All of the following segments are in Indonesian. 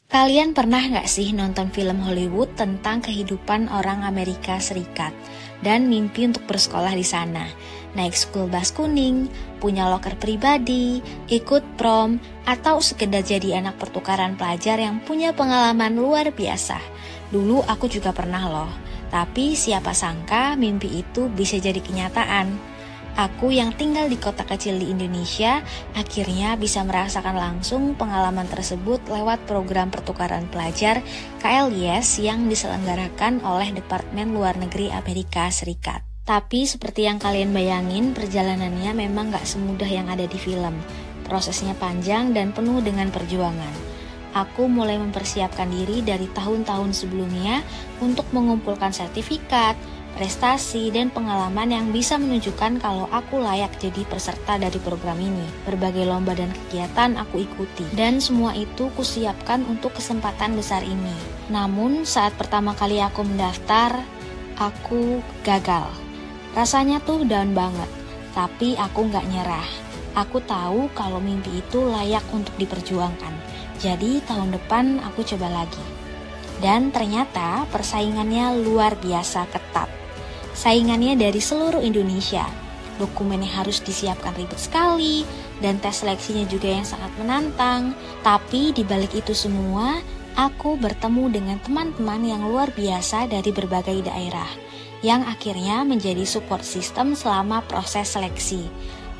Kalian pernah nggak sih nonton film Hollywood tentang kehidupan orang Amerika Serikat dan mimpi untuk bersekolah di sana? Naik school bus kuning, punya loker pribadi, ikut prom, atau sekedar jadi anak pertukaran pelajar yang punya pengalaman luar biasa. Dulu aku juga pernah loh, tapi siapa sangka mimpi itu bisa jadi kenyataan. Aku yang tinggal di kota kecil di Indonesia akhirnya bisa merasakan langsung pengalaman tersebut lewat program pertukaran pelajar KLIS yang diselenggarakan oleh Departemen Luar Negeri Amerika Serikat. Tapi seperti yang kalian bayangin, perjalanannya memang gak semudah yang ada di film. Prosesnya panjang dan penuh dengan perjuangan. Aku mulai mempersiapkan diri dari tahun-tahun sebelumnya untuk mengumpulkan sertifikat, prestasi, dan pengalaman yang bisa menunjukkan kalau aku layak jadi peserta dari program ini. Berbagai lomba dan kegiatan aku ikuti, dan semua itu kusiapkan untuk kesempatan besar ini. Namun saat pertama kali aku mendaftar, aku gagal. Rasanya tuh down banget, tapi aku gak nyerah. Aku tahu kalau mimpi itu layak untuk diperjuangkan. Jadi tahun depan aku coba lagi. Dan ternyata persaingannya luar biasa ketat. Saingannya dari seluruh Indonesia. Dokumennya harus disiapkan ribet sekali, dan tes seleksinya juga yang sangat menantang. Tapi di balik itu semua, aku bertemu dengan teman-teman yang luar biasa dari berbagai daerah, yang akhirnya menjadi support system selama proses seleksi.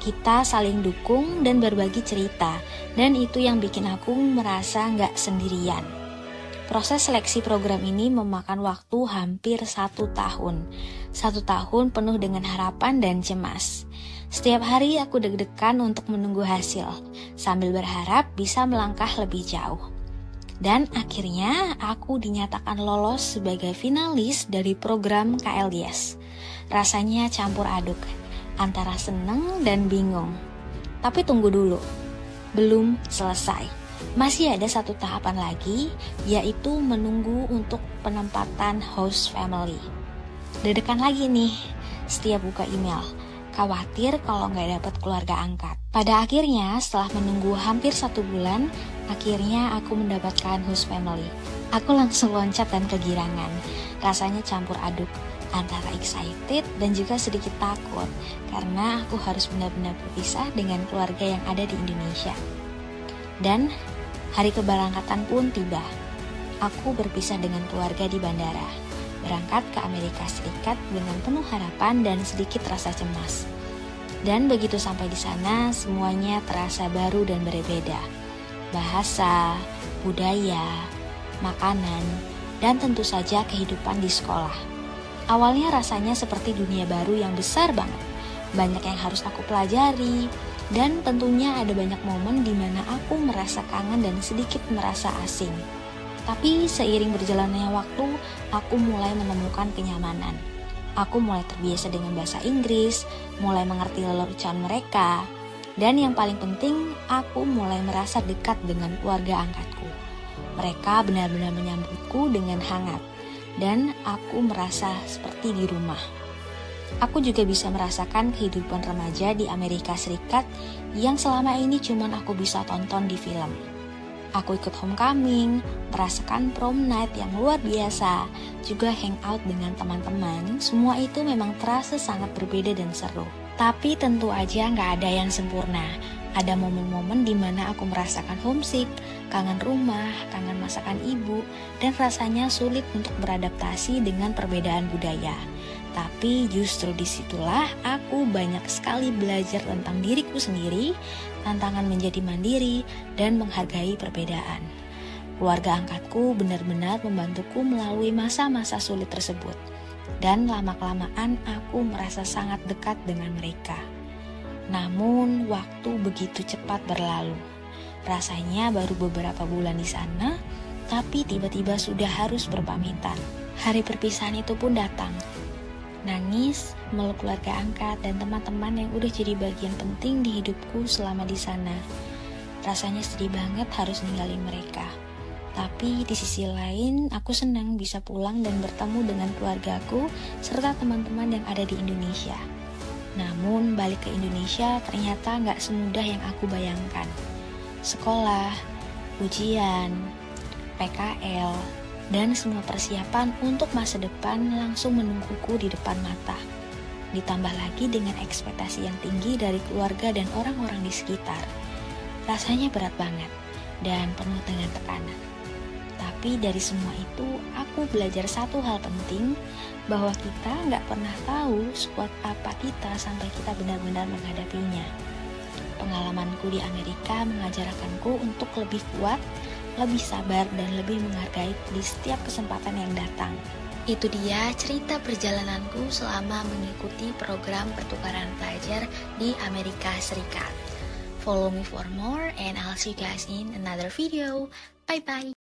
Kita saling dukung dan berbagi cerita, dan itu yang bikin aku merasa gak sendirian. Proses seleksi program ini memakan waktu hampir 1 tahun. 1 tahun penuh dengan harapan dan cemas. Setiap hari aku deg-degan untuk menunggu hasil, sambil berharap bisa melangkah lebih jauh. Dan akhirnya aku dinyatakan lolos sebagai finalis dari program KLIS. Rasanya campur aduk, antara seneng dan bingung. Tapi tunggu dulu, belum selesai. Masih ada 1 tahapan lagi, yaitu menunggu untuk penempatan host family. Deg-degan lagi nih, setiap buka email, khawatir kalau nggak dapat keluarga angkat. Pada akhirnya, setelah menunggu hampir 1 bulan, akhirnya aku mendapatkan host family. Aku langsung loncat dan kegirangan, rasanya campur aduk, antara excited dan juga sedikit takut, karena aku harus benar-benar berpisah dengan keluarga yang ada di Indonesia. Dan hari keberangkatan pun tiba. Aku berpisah dengan keluarga di bandara, berangkat ke Amerika Serikat dengan penuh harapan dan sedikit rasa cemas. Dan begitu sampai di sana, semuanya terasa baru dan berbeda. Bahasa, budaya, makanan, dan tentu saja kehidupan di sekolah. Awalnya rasanya seperti dunia baru yang besar banget. Banyak yang harus aku pelajari, dan tentunya ada banyak momen di mana aku merasa kangen dan sedikit merasa asing. Tapi seiring berjalannya waktu, aku mulai menemukan kenyamanan. Aku mulai terbiasa dengan bahasa Inggris, mulai mengerti lelucon mereka, dan yang paling penting, aku mulai merasa dekat dengan keluarga angkatku. Mereka benar-benar menyambutku dengan hangat, dan aku merasa seperti di rumah. Aku juga bisa merasakan kehidupan remaja di Amerika Serikat yang selama ini cuma aku bisa tonton di film. Aku ikut homecoming, merasakan prom night yang luar biasa, juga hangout dengan teman-teman. Semua itu memang terasa sangat berbeda dan seru. Tapi tentu aja nggak ada yang sempurna. Ada momen-momen di mana aku merasakan homesick, kangen rumah, kangen masakan ibu, dan rasanya sulit untuk beradaptasi dengan perbedaan budaya. Tapi justru disitulah aku banyak sekali belajar tentang diriku sendiri, tantangan menjadi mandiri, dan menghargai perbedaan. Keluarga angkatku benar-benar membantuku melalui masa-masa sulit tersebut. Dan lama-kelamaan aku merasa sangat dekat dengan mereka. Namun waktu begitu cepat berlalu. Rasanya baru beberapa bulan di sana, tapi tiba-tiba sudah harus berpamitan. Hari perpisahan itu pun datang. Nangis, meluk keluarga angkat dan teman-teman yang udah jadi bagian penting di hidupku selama di sana. Rasanya sedih banget harus ninggalin mereka. Tapi di sisi lain, aku senang bisa pulang dan bertemu dengan keluargaku serta teman-teman yang ada di Indonesia. Namun balik ke Indonesia ternyata gak semudah yang aku bayangkan. Sekolah, ujian, PKL, dan semua persiapan untuk masa depan langsung menungguku di depan mata. Ditambah lagi dengan ekspektasi yang tinggi dari keluarga dan orang-orang di sekitar. Rasanya berat banget dan penuh dengan tekanan. Tapi dari semua itu, aku belajar satu hal penting, bahwa kita nggak pernah tahu sekuat apa kita sampai kita benar-benar menghadapinya. Pengalamanku di Amerika mengajarkanku untuk lebih kuat, lebih sabar, dan lebih menghargai di setiap kesempatan yang datang. Itu dia cerita perjalananku selama mengikuti program pertukaran pelajar di Amerika Serikat. Follow me for more and I'll see you guys in another video. Bye-bye!